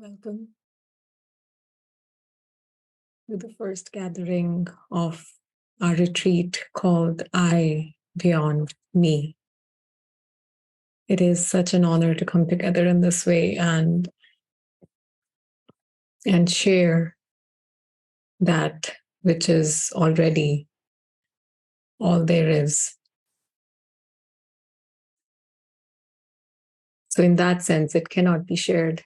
Welcome to the first gathering of our retreat called I Beyond Me. It is such an honor to come together in this way and share that which is already all there is. So in that sense, it cannot be shared.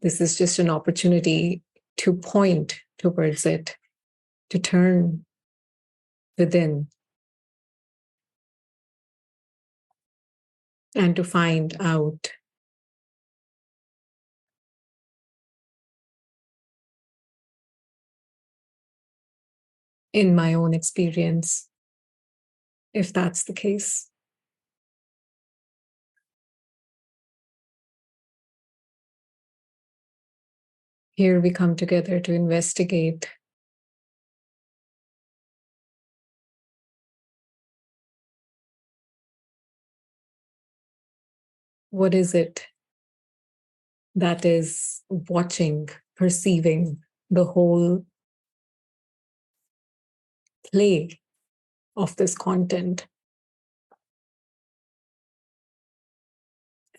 This is just an opportunity to point towards it, to turn within, and to find out in my own experience, if that's the case. Here we come together to investigate what is it that is watching, perceiving the whole play of this content.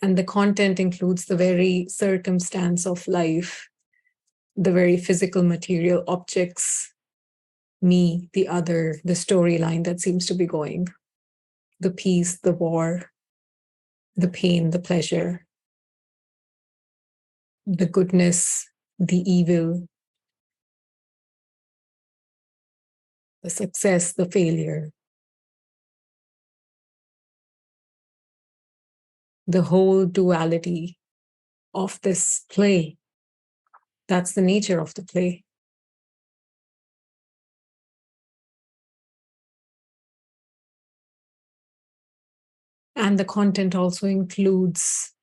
And the content includes the very circumstance of life, the very physical material objects, me, the other, the storyline that seems to be going, the peace, the war, the pain, the pleasure, the goodness, the evil, the success, the failure, the whole duality of this play. That's the nature of the play. And the content also includes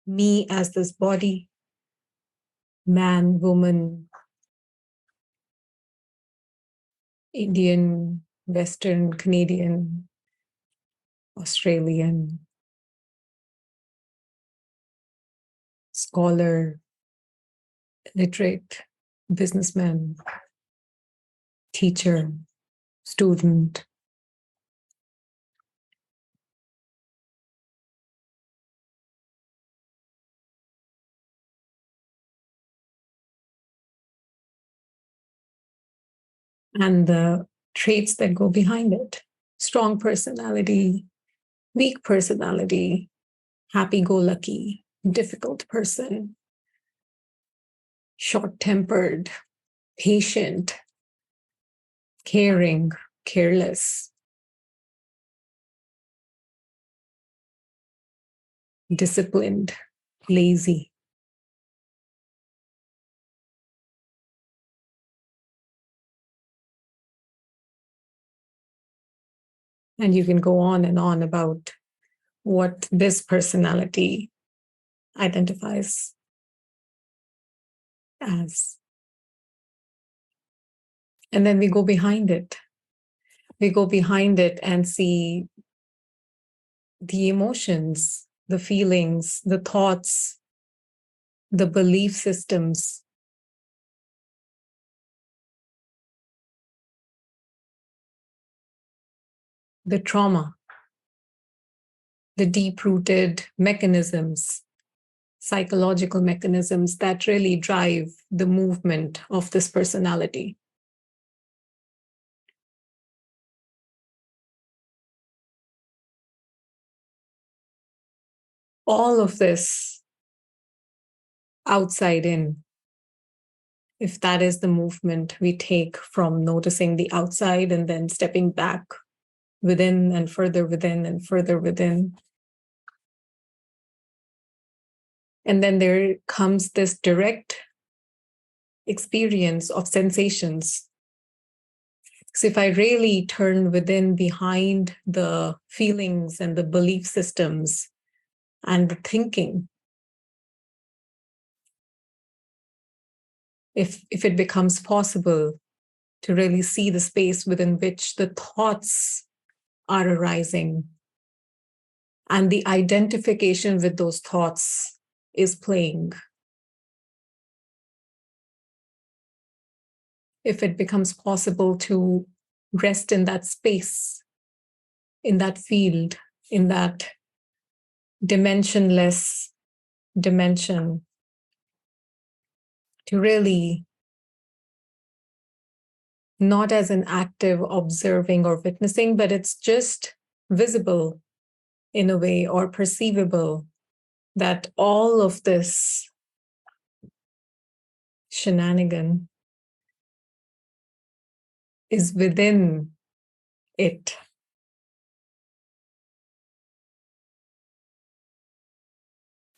me as this body, man, woman, Indian, Western, Canadian, Australian, scholar, literate, businessman, teacher, student. And the traits that go behind it: strong personality, weak personality, happy-go-lucky, difficult person, short-tempered, patient, caring, careless, disciplined, lazy. And you can go on and on about what this personality identifies as. And then we go behind it. We go behind it and see the emotions, the feelings, the thoughts, the belief systems, the trauma, the deep-rooted mechanisms, psychological mechanisms that really drive the movement of this personality. All of this outside in, if that is the movement we take from noticing the outside and then stepping back within and further within and further within. And then there comes this direct experience of sensations. So if I really turn within behind the feelings and the belief systems and the thinking, if it becomes possible to really see the space within which the thoughts are arising and the identification with those thoughts is playing. If it becomes possible to rest in that space, in that field, in that dimensionless dimension, to really not as an active observing or witnessing, but it's just visible in a way or perceivable that all of this shenanigan is within it.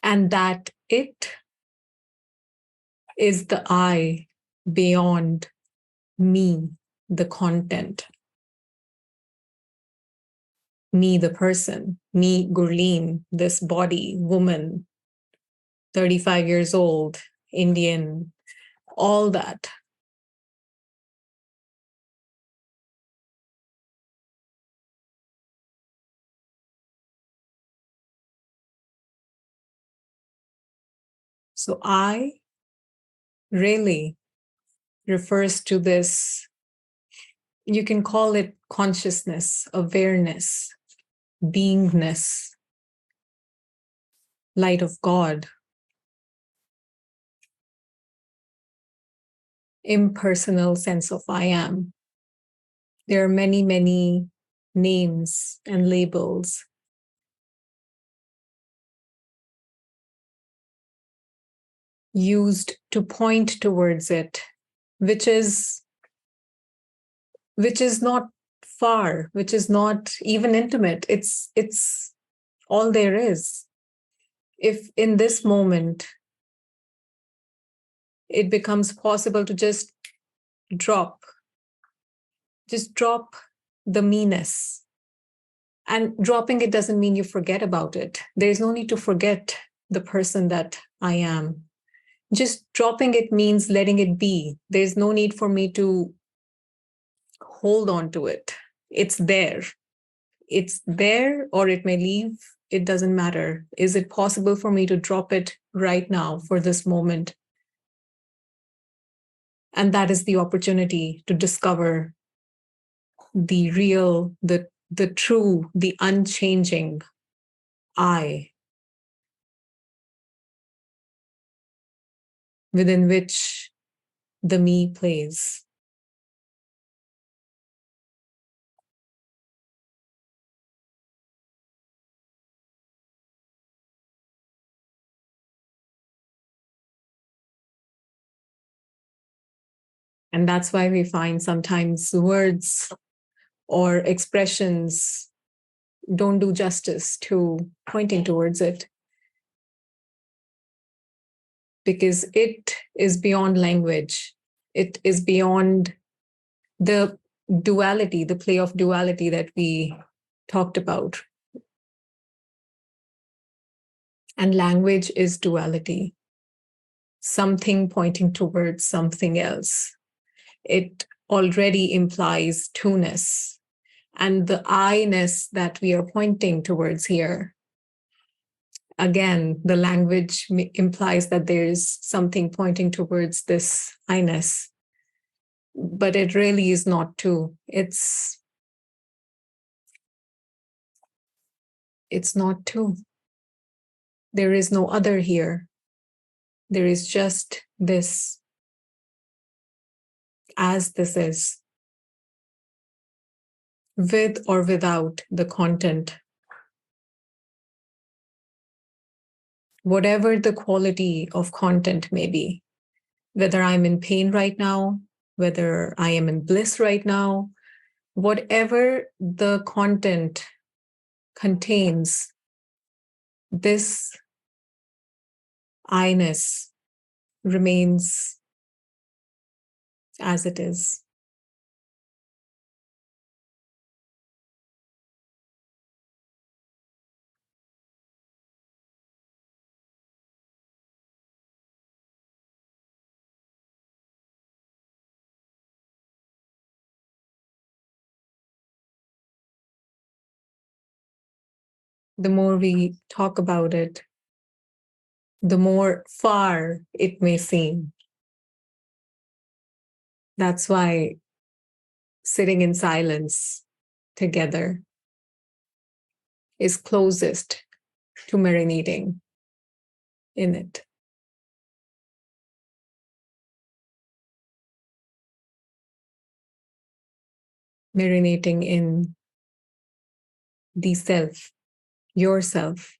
And that it is the I beyond me, the content, me, the person, me, Gurleen, this body, woman, 35 years old, Indian, all that. So I really refers to this, you can call it consciousness, awareness, beingness, light of God, impersonal sense of I am. There are many, many names and labels used to point towards it, which is not far, which is not even intimate. It's all there is. If in this moment it becomes possible to just drop the meanness. And dropping it doesn't mean you forget about it. There's no need to forget the person that I am. Just dropping it means letting it be. There's no need for me to hold on to it. It's there. It's there, or it may leave. It doesn't matter. Is it possible for me to drop it right now for this moment? And that is the opportunity to discover the real, the true, the unchanging I, within which the me plays. And that's why we find sometimes words or expressions don't do justice to pointing towards it, because it is beyond language. It is beyond the duality, the play of duality that we talked about. And language is duality, something pointing towards something else. It already implies two-ness. And the I-ness that we are pointing towards here, again, the language implies that there's something pointing towards this I-ness. But it really is not two. It's not two. There is no other here. There is just this, as this is, with or without the content. Whatever the quality of content may be, whether I'm in pain right now, whether I am in bliss right now, whatever the content contains, this I-ness remains as it is. The more we talk about it, the more far it may seem. That's why sitting in silence together is closest to marinating in it. Marinating in the self, yourself.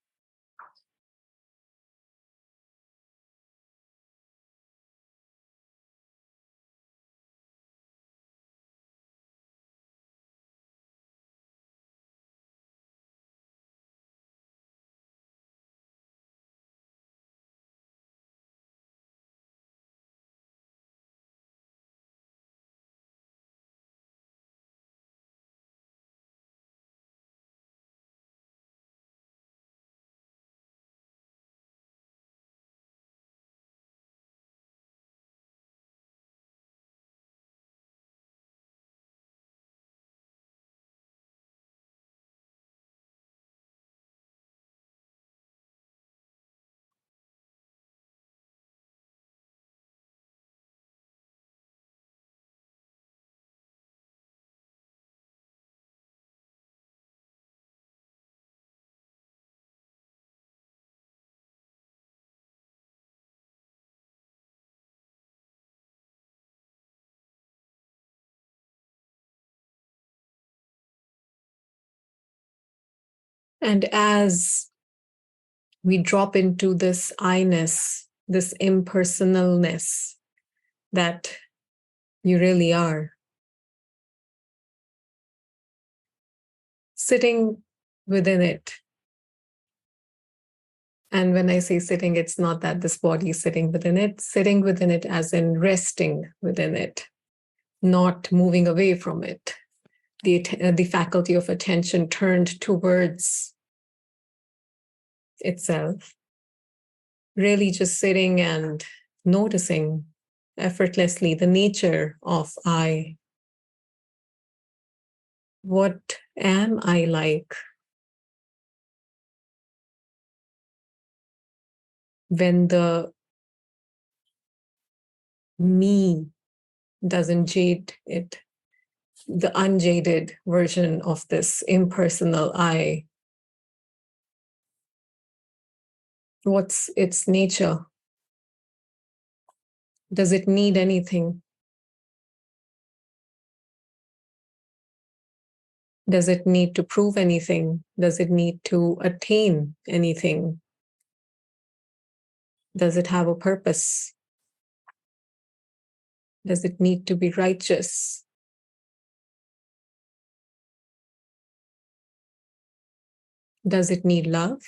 And as we drop into this I-ness, this impersonalness that you really are, sitting within it. And when I say sitting, it's not that this body is sitting within it as in resting within it, not moving away from it. The faculty of attention turned towards itself, really just sitting and noticing effortlessly the nature of I. What am I like when the me doesn't jade it? The unjaded version of this impersonal I. What's its nature? Does it need anything? Does it need to prove anything? Does it need to attain anything? Does it have a purpose? Does it need to be righteous? Does it need love?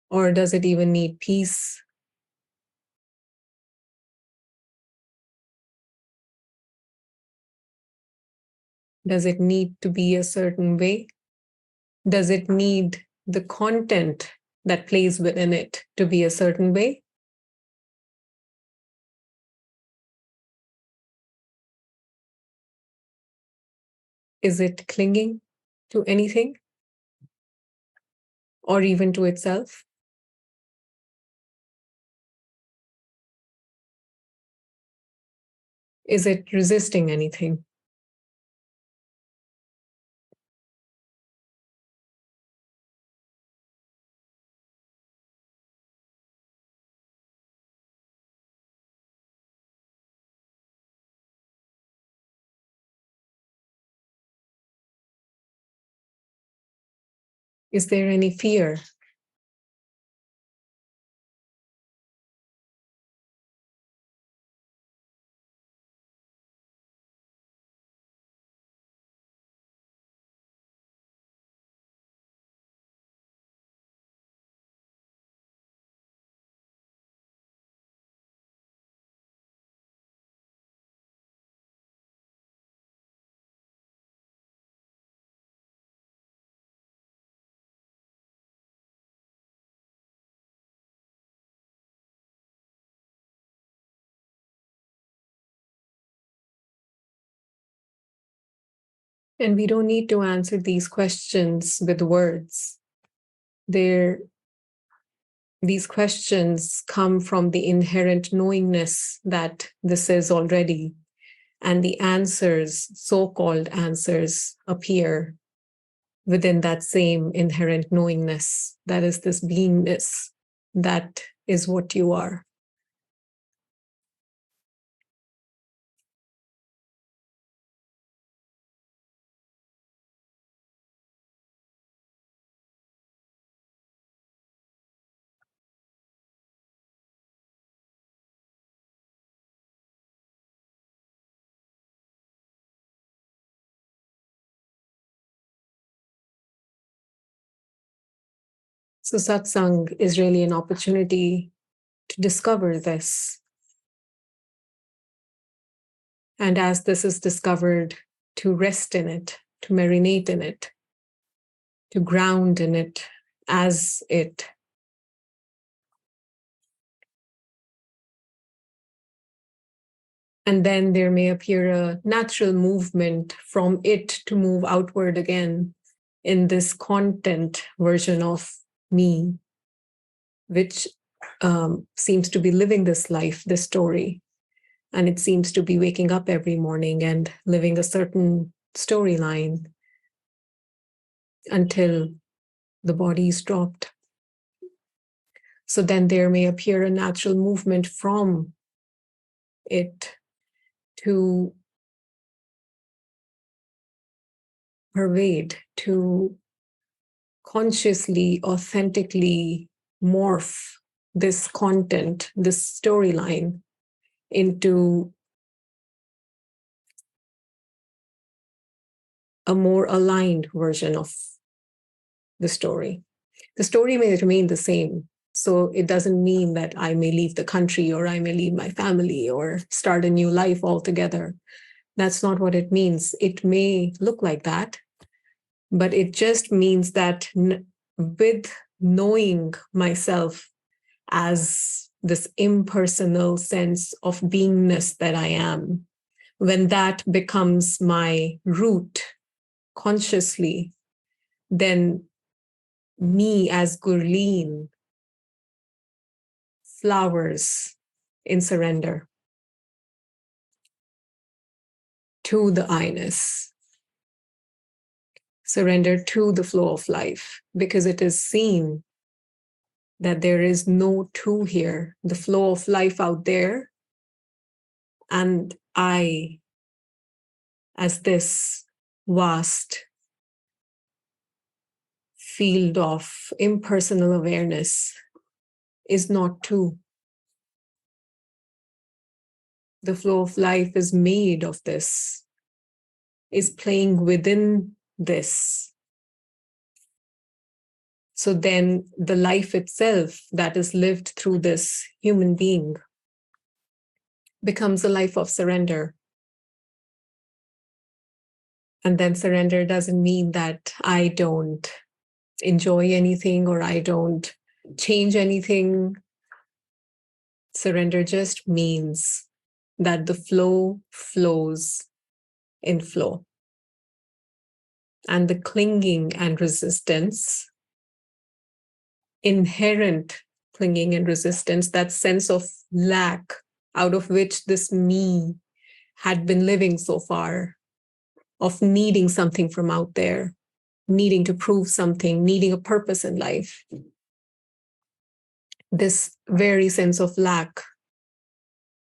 Or does it even need peace? Does it need to be a certain way? Does it need the content that plays within it to be a certain way? Is it clinging to anything or even to itself? Is it resisting anything? Is there any fear? And we don't need to answer these questions with words. These questions come from the inherent knowingness that this is already. And the answers, so-called answers, appear within that same inherent knowingness. That is this beingness. That is what you are. So satsang is really an opportunity to discover this. And as this is discovered, to rest in it, to marinate in it, to ground in it as it. And then there may appear a natural movement from it to move outward again in this content version of me, which seems to be living this life, this story. And it seems to be waking up every morning and living a certain storyline until the body is dropped. So then there may appear a natural movement from it to pervade, to consciously, authentically morph this content, this storyline into a more aligned version of the story. The story may remain the same. So it doesn't mean that I may leave the country or I may leave my family or start a new life altogether. That's not what it means. It may look like that, but it just means that with knowing myself as this impersonal sense of beingness that I am, when that becomes my root consciously, then me as Gurleen flowers in surrender to the I-ness, surrender to the flow of life, because it is seen that there is no two here, the flow of life out there, and I, as this vast field of impersonal awareness, is not two. The flow of life is made of this, is playing within this. So then the life itself that is lived through this human being becomes a life of surrender. And then surrender doesn't mean that I don't enjoy anything or I don't change anything. Surrender just means that the flow flows in flow. And the clinging and resistance, inherent clinging and resistance, that sense of lack out of which this me had been living so far, of needing something from out there, needing to prove something, needing a purpose in life. This very sense of lack,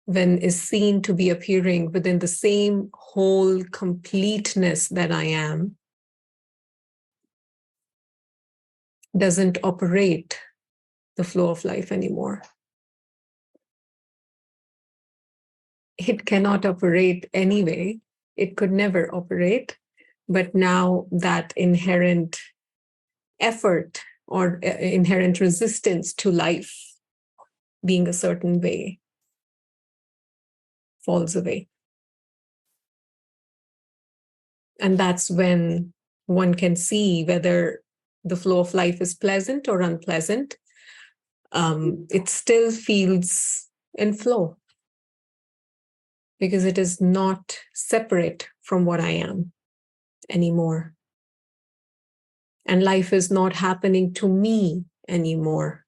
when is seen to be appearing within the same whole completeness that I am, doesn't operate the flow of life anymore. It cannot operate anyway. It could never operate. But now that inherent effort or inherent resistance to life being a certain way falls away. And that's when one can see whether the flow of life is pleasant or unpleasant. It still feels in flow because it is not separate from what I am. anymore. And life is not happening to me anymore.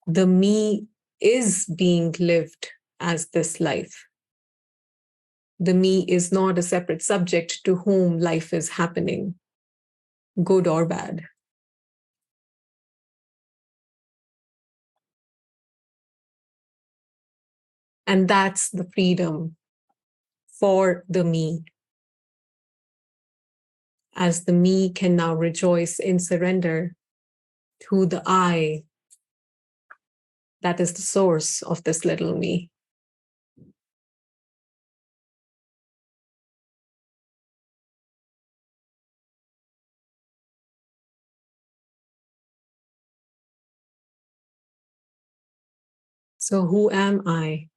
The me is being lived as this life. The me is not a separate subject to whom life is happening, good or bad. And that's the freedom for the me, as the me can now rejoice in surrender to the I that is the source of this little me. So who am I?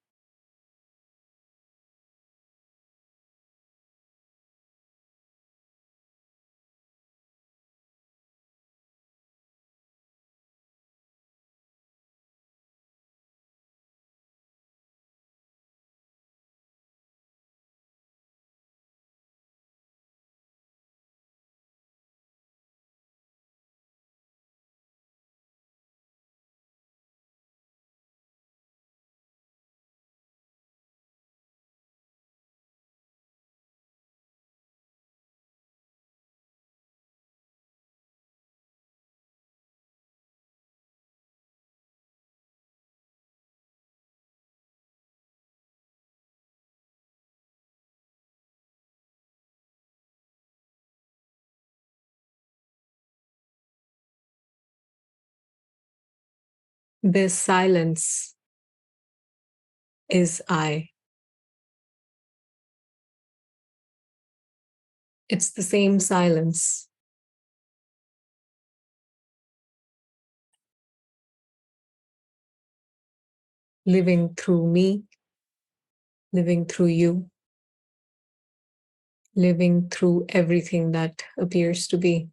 This silence is I. It's the same silence, living through me, living through you, living through everything that appears to be.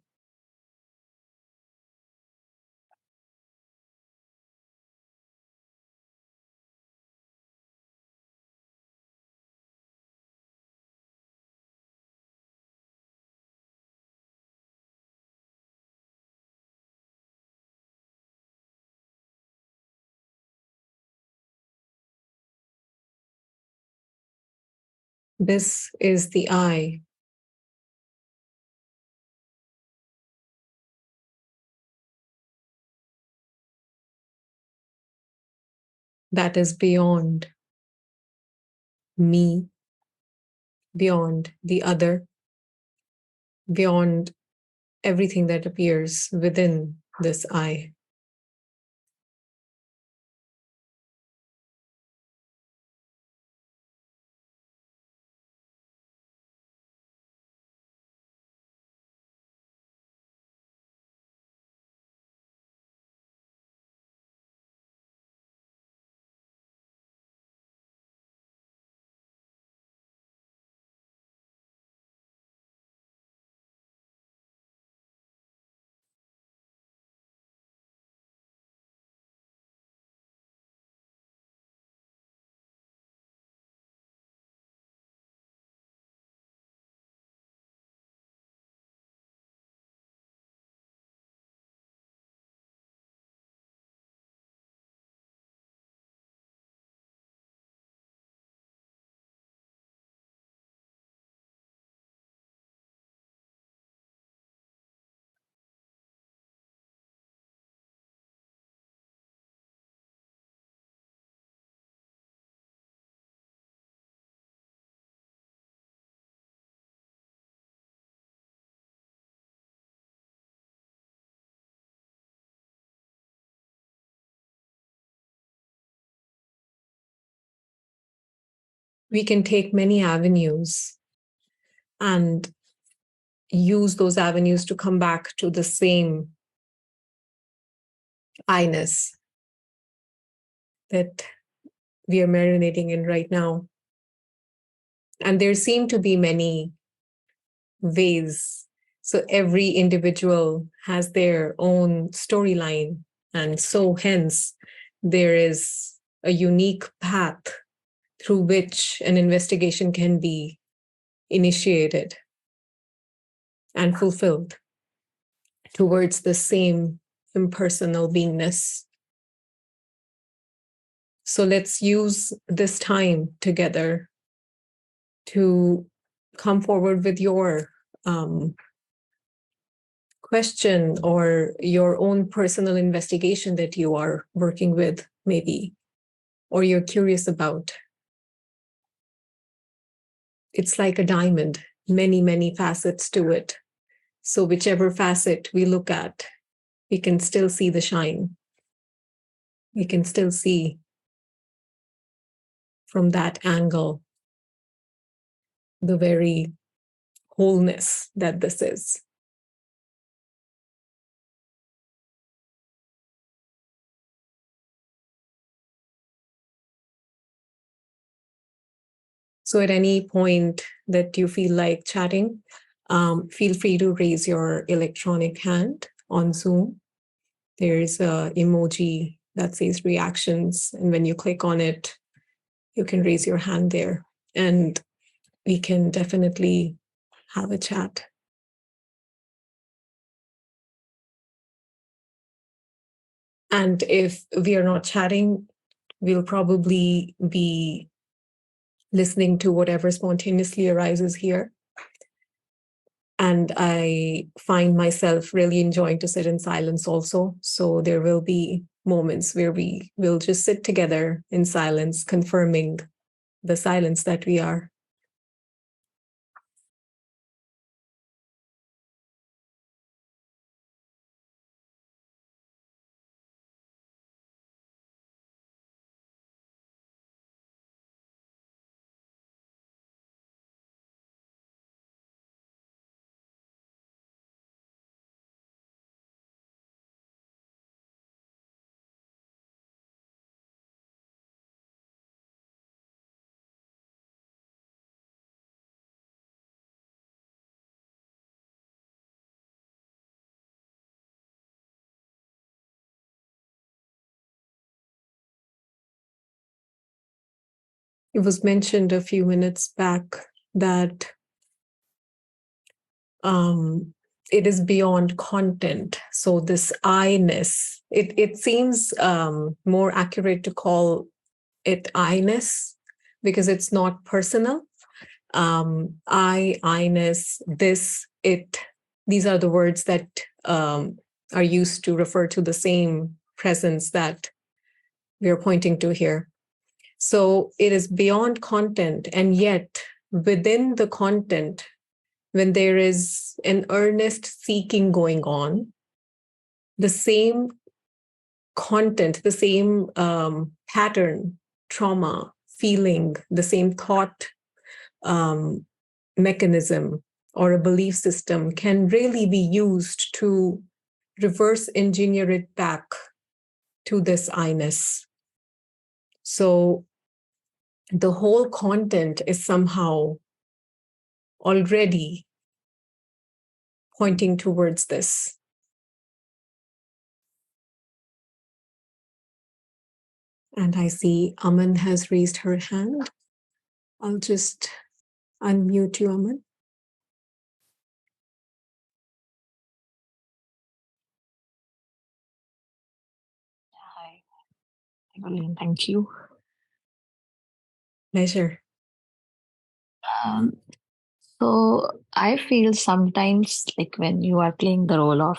This is the I. That is beyond me, beyond the other, beyond everything that appears within this I. We can take many avenues and use those avenues to come back to the same I-ness that we are marinating in right now. And there seem to be many ways. So every individual has their own storyline. And so hence, there is a unique path through which an investigation can be initiated. and fulfilled towards the same impersonal beingness. So let's use this time together to come forward with your question or your own personal investigation that you are working with, maybe, or you're curious about. It's like a diamond, many, many facets to it. So whichever facet we look at, we can still see the shine. We can still see from that angle the very wholeness that this is. So at any point that you feel like chatting, feel free to raise your electronic hand on Zoom. There's an emoji that says reactions. And when you click on it, you can raise your hand there. And we can definitely have a chat. And if we are not chatting, we'll probably be listening to whatever spontaneously arises here. And I find myself really enjoying to sit in silence also. So there will be moments where we will just sit together in silence, confirming the silence that we are. It was mentioned a few minutes back that it is beyond content. So this I-ness, it seems more accurate to call it I-ness because it's not personal. I-ness, this, it, these are the words that are used to refer to the same presence that we are pointing to here. So it is beyond content, and yet within the content, when there is an earnest seeking going on, the same content, the same pattern, trauma, feeling, the same thought mechanism or a belief system can really be used to reverse engineer it back to this I-ness. So the whole content is somehow already pointing towards this. And I see Aman has raised her hand. I'll just unmute you, Aman. Hi, Evelyn, thank you. Pleasure. Um, so I feel sometimes like when you are playing the role of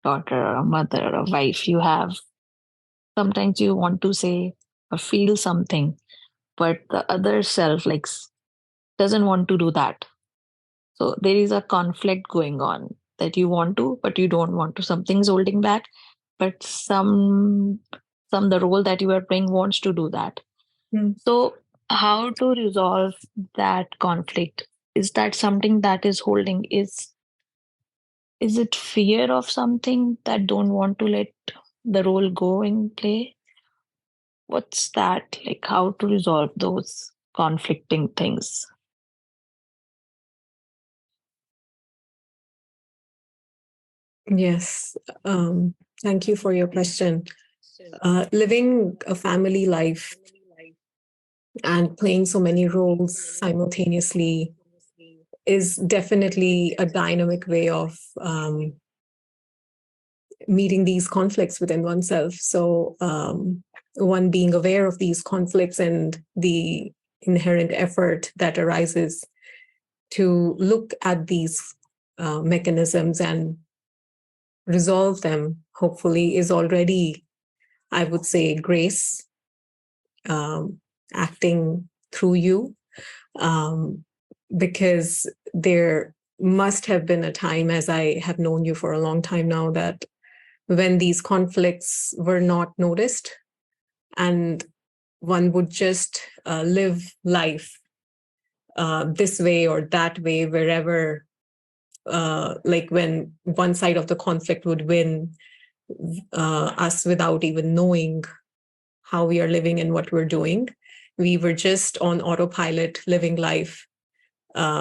daughter or a mother or a wife, you have sometimes you want to say or feel something, but the other self doesn't want to do that. So there is a conflict going on that you want to, but you don't want to. Something's holding back, but some the role that you are playing wants to do that. So, how to resolve that conflict? Is that something that is holding? Is it fear of something that don't want to let the role go in play? What's that like? How to resolve those conflicting things? Yes. Thank you for your question. Living a family life and playing so many roles simultaneously is definitely a dynamic way of meeting these conflicts within oneself. So one being aware of these conflicts and the inherent effort that arises to look at these mechanisms and resolve them, hopefully, is already, I would say, grace acting through you. Because there must have been a time, as I have known you for a long time now, that when these conflicts were not noticed and one would just live life this way or that way, wherever, like when one side of the conflict would win us without even knowing how we are living and what we're doing. We were just on autopilot living life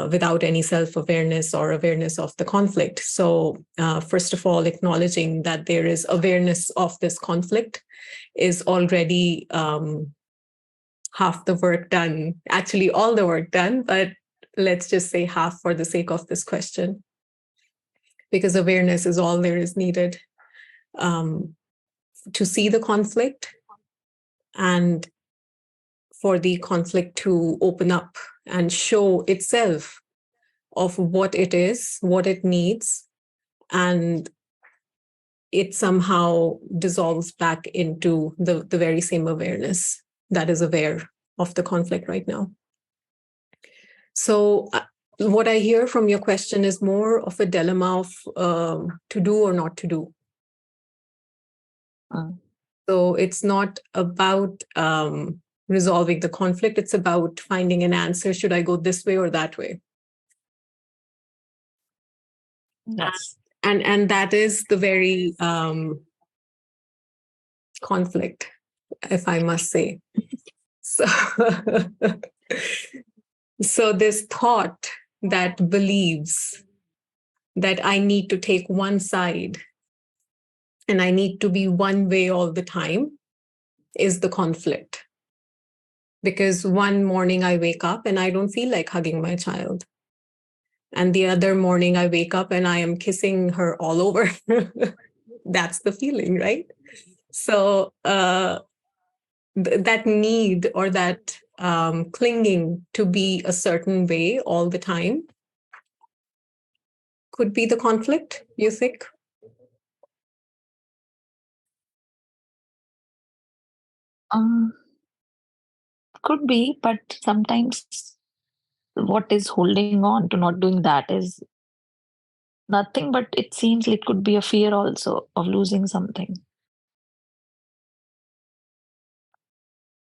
without any self-awareness or awareness of the conflict. So first of all, acknowledging that there is awareness of this conflict is already half the work done, actually all the work done, but let's just say half for the sake of this question, because awareness is all there is needed to see the conflict and for the conflict to open up and show itself of what it is, what it needs, and it somehow dissolves back into the very same awareness that is aware of the conflict right now. So what I hear from your question is more of a dilemma of to do or not to do. So it's not about resolving the conflict. It's about finding an answer. Should I go this way or that way? Yes. And that is the very conflict, if I must say. So, so this thought that believes that I need to take one side and I need to be one way all the time is the conflict. Because one morning I wake up and I don't feel like hugging my child. And the other morning I wake up and I am kissing her all over. That's the feeling, right? So that need or that clinging to be a certain way all the time could be the conflict, you think? Could be, but sometimes what is holding on to not doing that is nothing, but it seems it could be a fear also of losing something.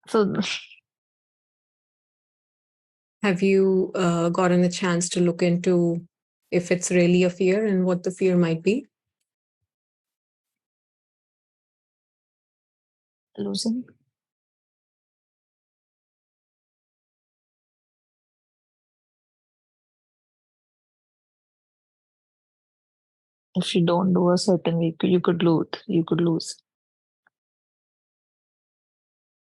So Have you gotten a chance to look into if it's really a fear and what the fear might be? losing. If you don't do a certain way, you could lose. You could lose.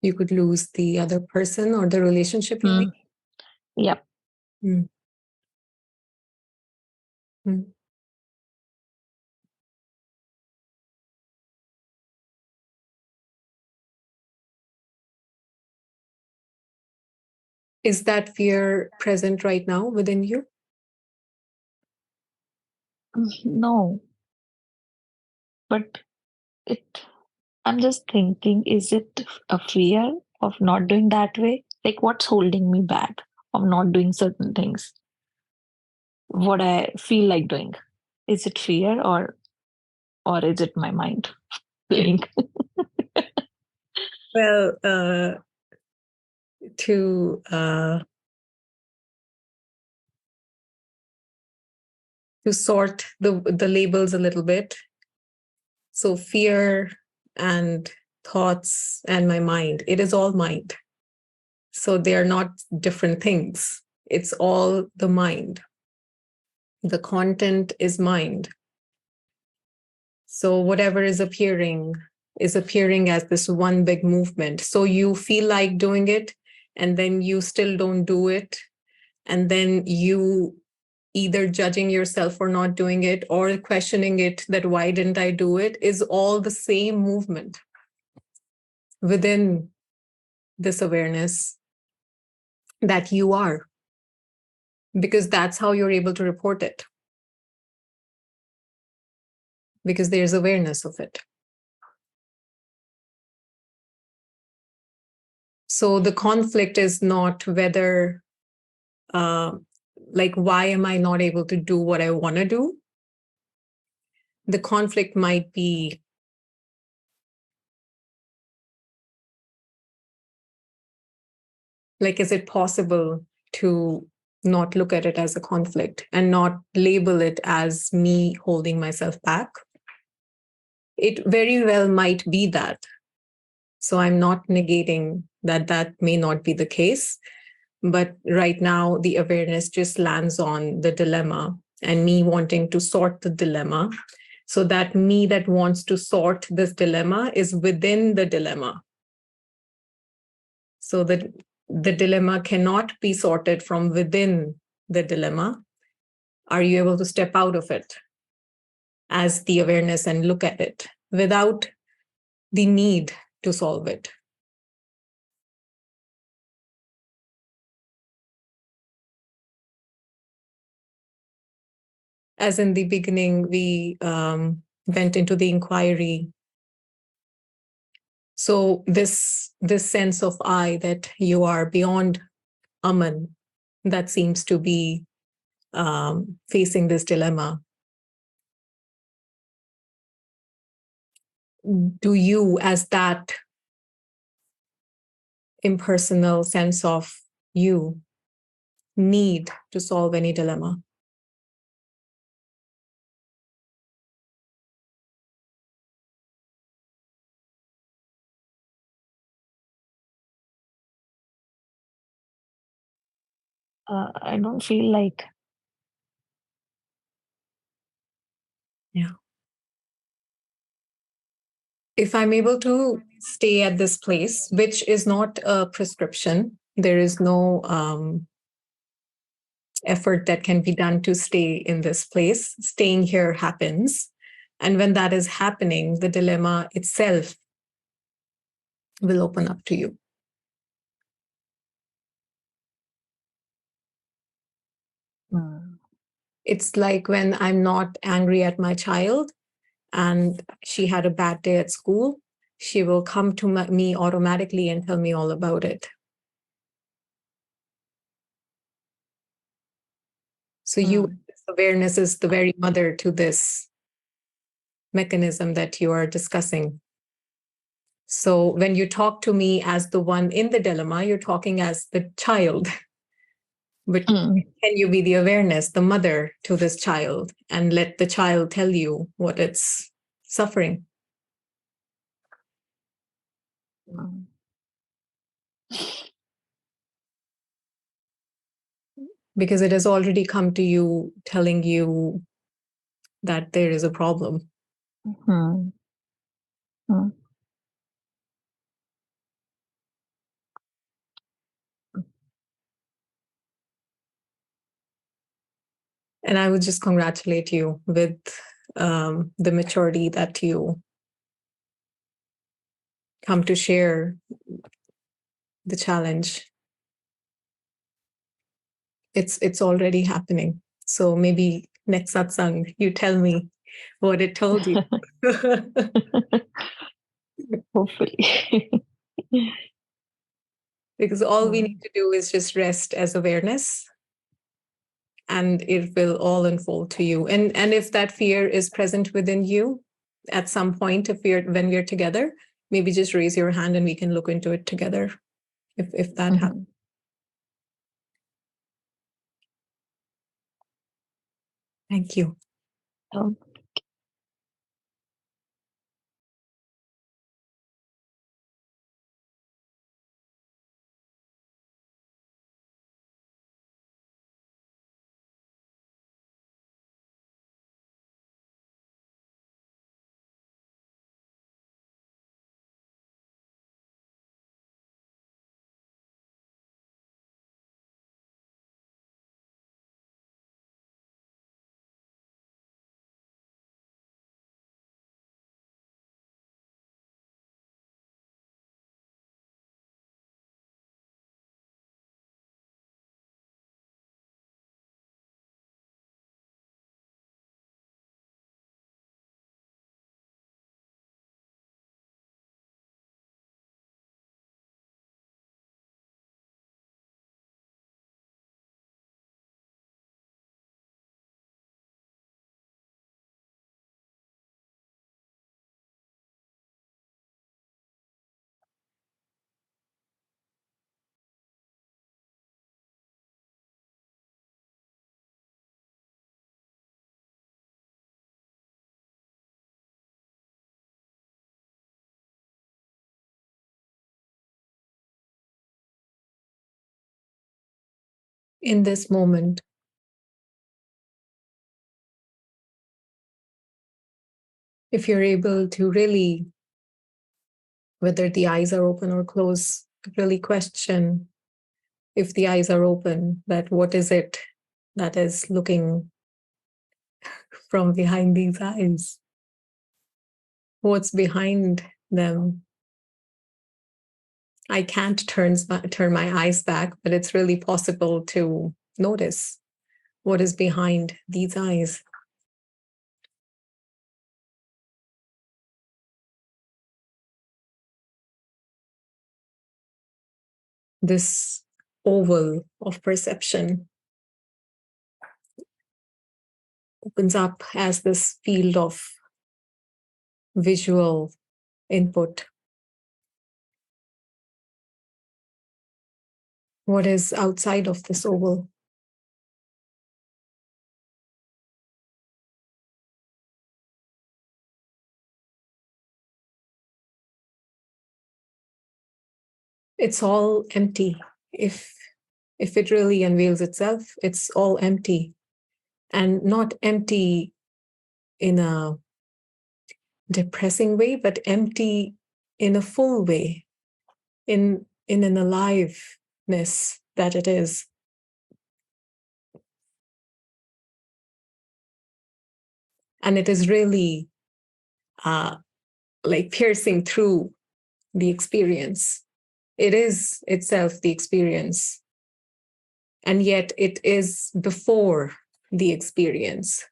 You could lose the other person or the relationship, you mean? Yep. Mm. Mm. Is that fear present right now within you? No, but it. I'm just thinking: is it a fear of not doing that way? Like, what's holding me back of not doing certain things? What I feel like doing? Is it fear or is it my mind playing? Well, to sort the labels a little bit. So fear and thoughts and my mind, it is all mind. So they are not different things. It's all the mind. The content is mind. So whatever is appearing as this one big movement. So you feel like doing it and then you still don't do it. And then you either judging yourself for not doing it or questioning it that why didn't I do it, is all the same movement within this awareness that you are, because that's how you're able to report it, because there's awareness of it. So the conflict is not whether, like, why am I not able to do what I want to do? The conflict might be, like, is it possible to not look at it as a conflict and not label it as me holding myself back? It very well might be that. So I'm not negating that that may not be the case. But right now, the awareness just lands on the dilemma and me wanting to sort the dilemma. So that me that wants to sort this dilemma is within the dilemma. So that the dilemma cannot be sorted from within the dilemma. Are you able to step out of it as the awareness and look at it without the need to solve it? As in the beginning, we went into the inquiry. So this sense of I, that you are beyond Aman, that seems to be facing this dilemma. Do you, as that impersonal sense of you, need to solve any dilemma? I don't feel like. Yeah. If I'm able to stay at this place, which is not a prescription, there is no effort that can be done to stay in this place. Staying here happens. And when that is happening, the dilemma itself will open up to you. Mm. It's like when I'm not angry at my child and she had a bad day at school, she will come to me automatically and tell me all about it. So this awareness is the very mother to this mechanism that you are discussing. So when you talk to me as the one in the dilemma, you're talking as the child. But can you be the awareness, the mother to this child, and let the child tell you what it's suffering? Mm. Because it has already come to you telling you that there is a problem. Mm. Mm. And I would just congratulate you with the maturity that you come to share the challenge. It's already happening. So maybe next satsang, you tell me what it told you. Hopefully. Because all we need to do is just rest as awareness, and it will all unfold to you. And if that fear is present within you at some point, when we're together, maybe just raise your hand and we can look into it together, if that happens. Thank you. Oh. in this moment, if you're able to really, whether the eyes are open or closed, really question, if the eyes are open, that what is it that is looking from behind these eyes? What's behind them? I can't turn my eyes back, but it's really possible to notice what is behind these eyes. This oval of perception opens up as this field of visual input. What is outside of this oval? It's all empty. If it really unveils itself, it's all empty, and not empty in a depressing way, but empty in a full way, in an aliveness that it is. And it is really like piercing through the experience. It is itself the experience, and yet it is before the experience.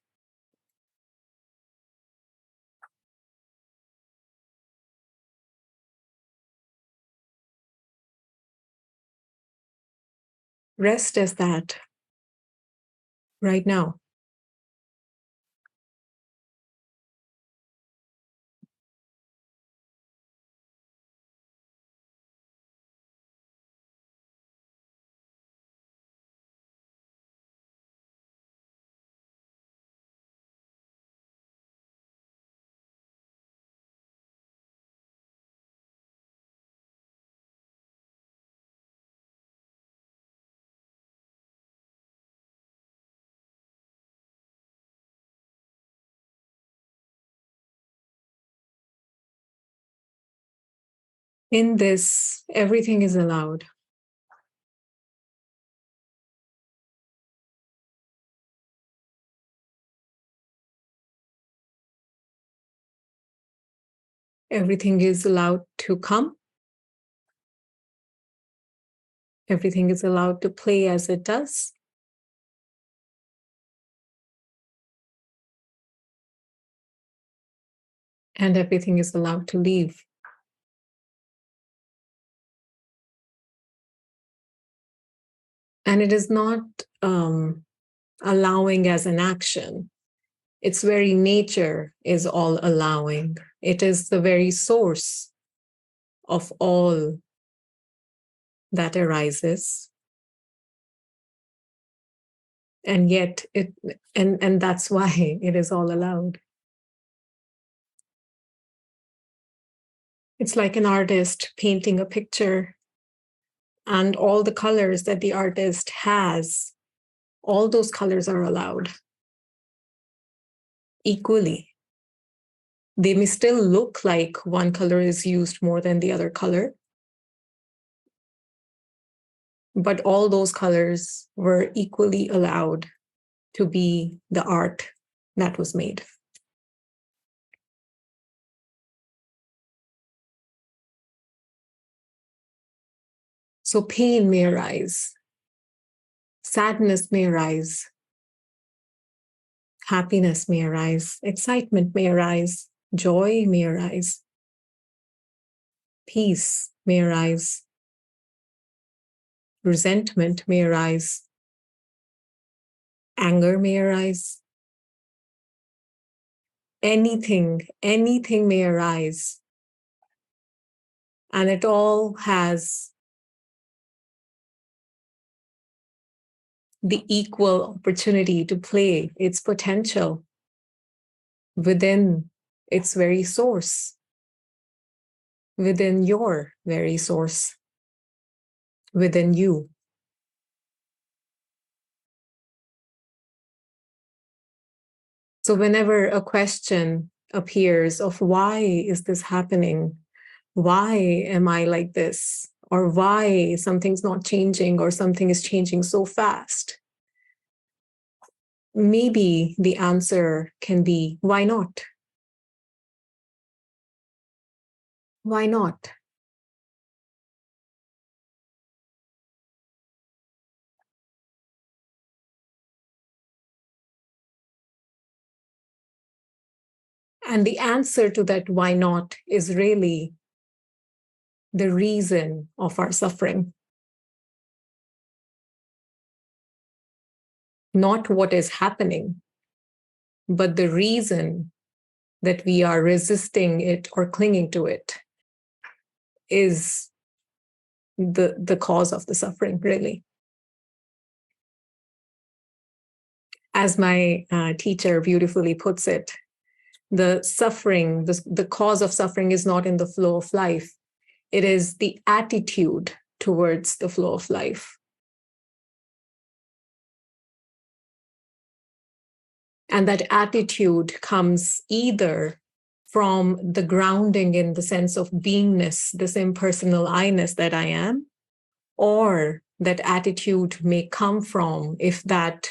Rest as that right now. In this, everything is allowed. Everything is allowed to come. Everything is allowed to play as it does. And everything is allowed to leave. And it is not allowing as an action. Its very nature is all allowing. It is the very source of all that arises. And yet and that's why it is all allowed. It's like an artist painting a picture, and all the colors that the artist has, all those colors are allowed equally. They may still look like one color is used more than the other color, but all those colors were equally allowed to be the art that was made. So pain may arise, sadness may arise, happiness may arise, excitement may arise, joy may arise, peace may arise, resentment may arise, anger may arise. Anything may arise. And it all has the equal opportunity to play its potential within its very source, within your very source, within you. So whenever a question appears of why is this happening? Why am I like this? Or why something's not changing or something is changing so fast? Maybe the answer can be, why not? Why not? And the answer to that why not is really the reason of our suffering, not what is happening, but the reason that we are resisting it or clinging to it is the cause of the suffering, really. As my teacher beautifully puts it, the suffering, the cause of suffering is not in the flow of life. It is the attitude towards the flow of life. And that attitude comes either from the grounding in the sense of beingness, this impersonal I-ness that I am, or that attitude may come from, if that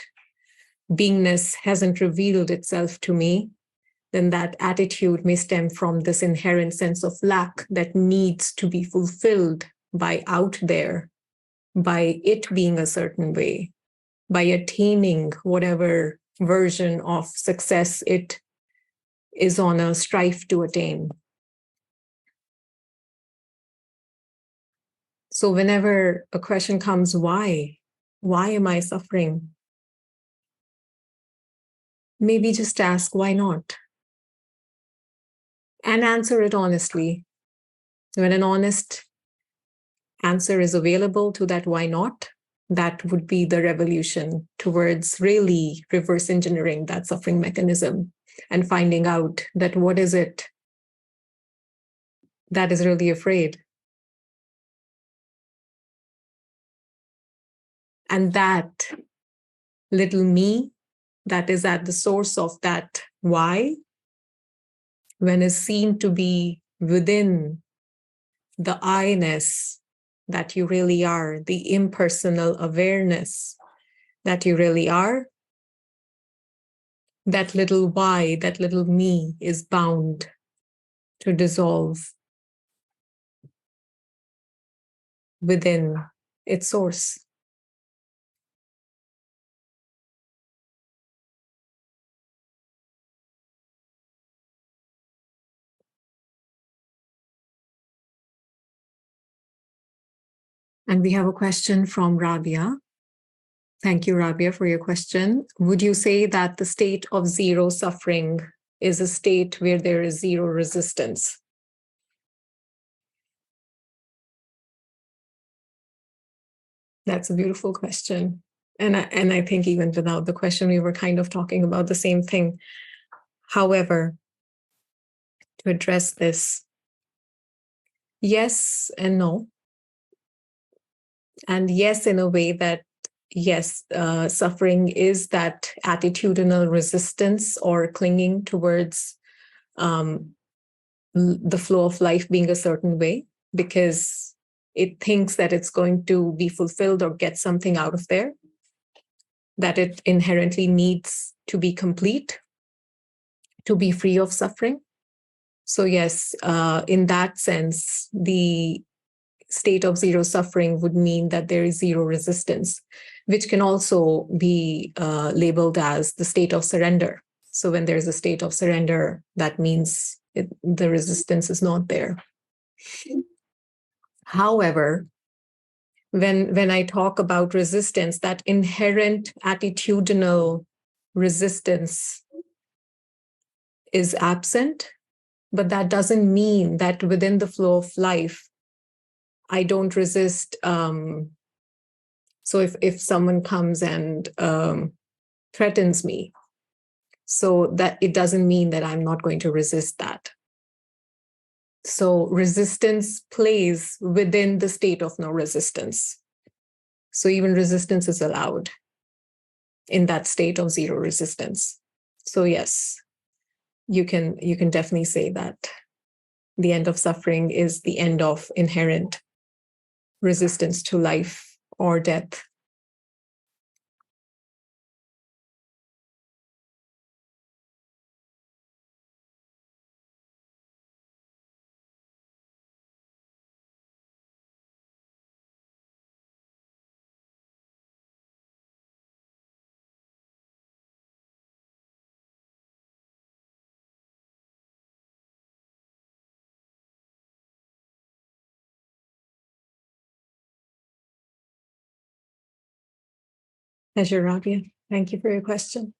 beingness hasn't revealed itself to me, then that attitude may stem from this inherent sense of lack that needs to be fulfilled by out there, by it being a certain way, by attaining whatever version of success it is on a strive to attain. So whenever a question comes, why? Why am I suffering? Maybe just ask, why not? And answer it honestly. When an honest answer is available to that why not, that would be the revolution towards really reverse engineering that suffering mechanism and finding out that what is it that is really afraid. And that little me that is at the source of that why, when is seen to be within the I-ness that you really are, the impersonal awareness that you really are, that little why, that little me is bound to dissolve within its source. And we have a question from Rabia. Thank you, Rabia, for your question. Would you say that the state of zero suffering is a state where there is zero resistance? That's a beautiful question. And I think even without the question, we were kind of talking about the same thing. However, to address this, yes and no. And yes, in a way that, yes, suffering is that attitudinal resistance or clinging towards the flow of life being a certain way, because it thinks that it's going to be fulfilled or get something out of there, that it inherently needs to be complete, to be free of suffering. So yes, in that sense, the state of zero suffering would mean that there is zero resistance, which can also be labeled as the state of surrender. So when there's a state of surrender, that means the resistance is not there. However, when I talk about resistance, that inherent attitudinal resistance is absent, but that doesn't mean that within the flow of life, I don't resist. So if someone comes and threatens me, so that it doesn't mean that I'm not going to resist that. So resistance plays within the state of no resistance. So even resistance is allowed in that state of zero resistance. So yes, you can definitely say that the end of suffering is the end of inherent resistance to life or death. Pleasure, Rabia. Thank you for your question.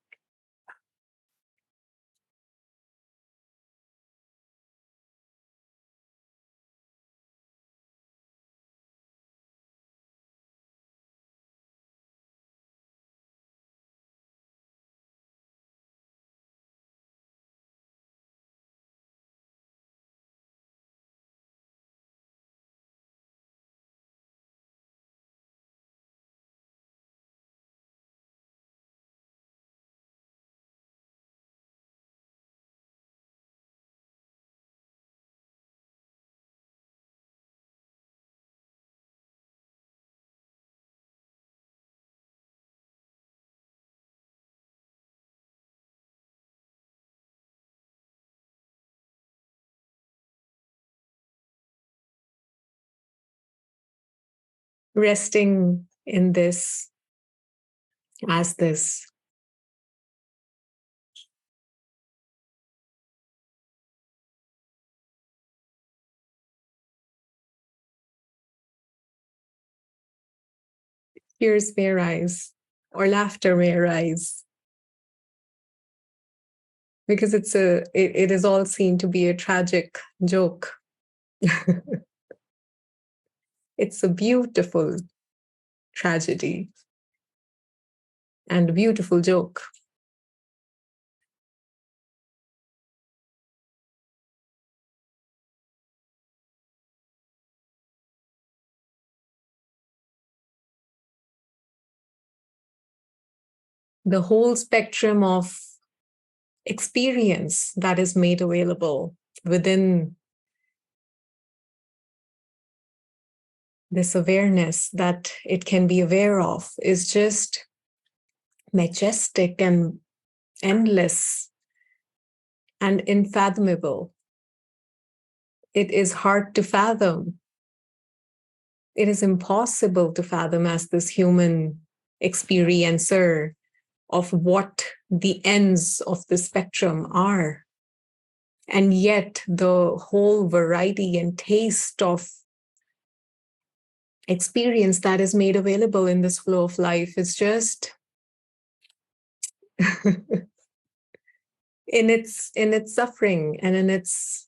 Resting in this as this. Tears may arise or laughter may arise because it is all seen to be a tragic joke. It's a beautiful tragedy and a beautiful joke. The whole spectrum of experience that is made available within this awareness that it can be aware of is just majestic and endless and unfathomable. It is hard to fathom. It is impossible to fathom as this human experiencer of what the ends of the spectrum are. And yet, the whole variety and taste of experience that is made available in this flow of life is just in its suffering and in its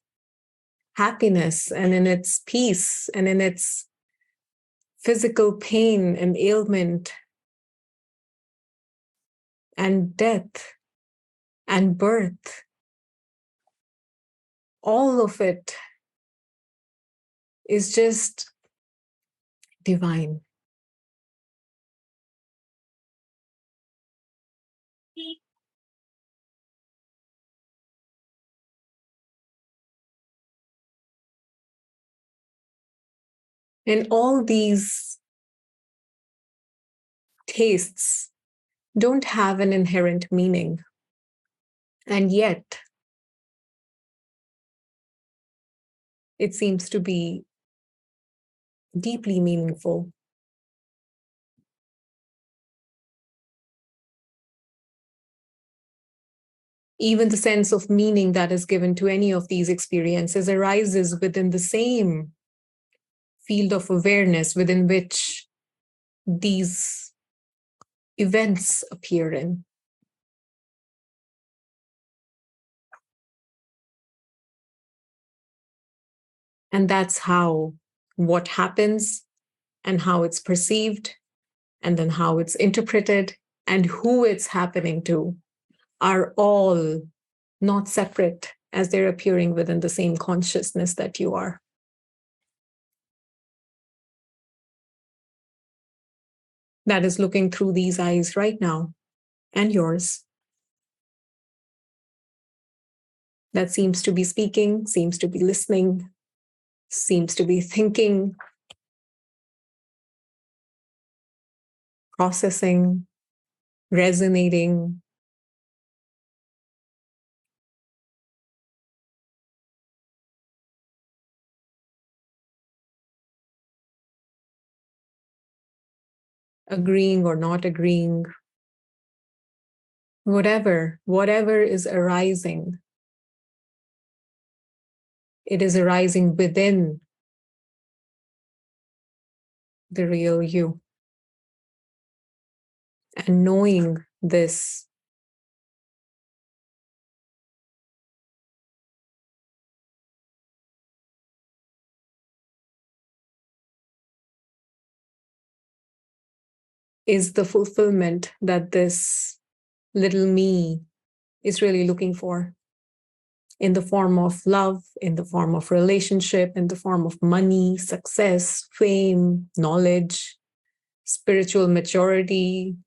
happiness and in its peace and in its physical pain and ailment and death and birth. All of it is just divine. And all these tastes don't have an inherent meaning. And yet, it seems to be deeply meaningful. Even the sense of meaning that is given to any of these experiences arises within the same field of awareness within which these events appear in. And that's how what happens and how it's perceived and then how it's interpreted and who it's happening to are all not separate as they're appearing within the same consciousness that you are. That is looking through these eyes right now and yours. that seems to be speaking, seems to be listening, seems to be thinking, processing, resonating, agreeing or not agreeing, whatever is arising, it is arising within the real you. And knowing this is the fulfillment that this little me is really looking for, in the form of love, in the form of relationship, in the form of money, success, fame, knowledge, spiritual maturity.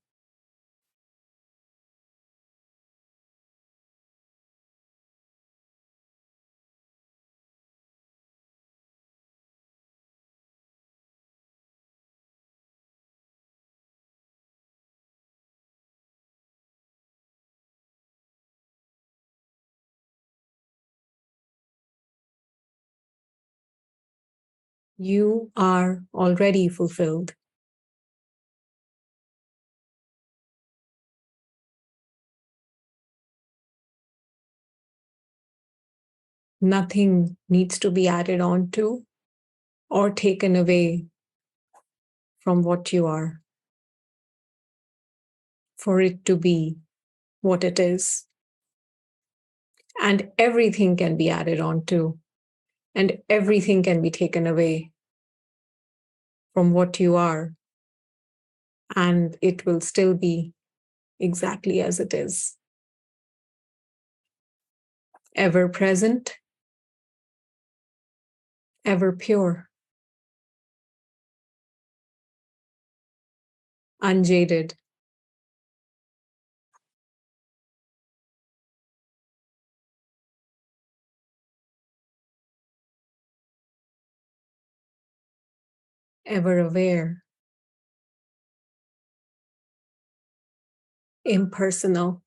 You are already fulfilled. Nothing needs to be added on to or taken away from what you are for it to be what it is. And everything can be added on to, and everything can be taken away from what you are, and it will still be exactly as it is. Ever present, ever pure, unjaded, ever aware, impersonal,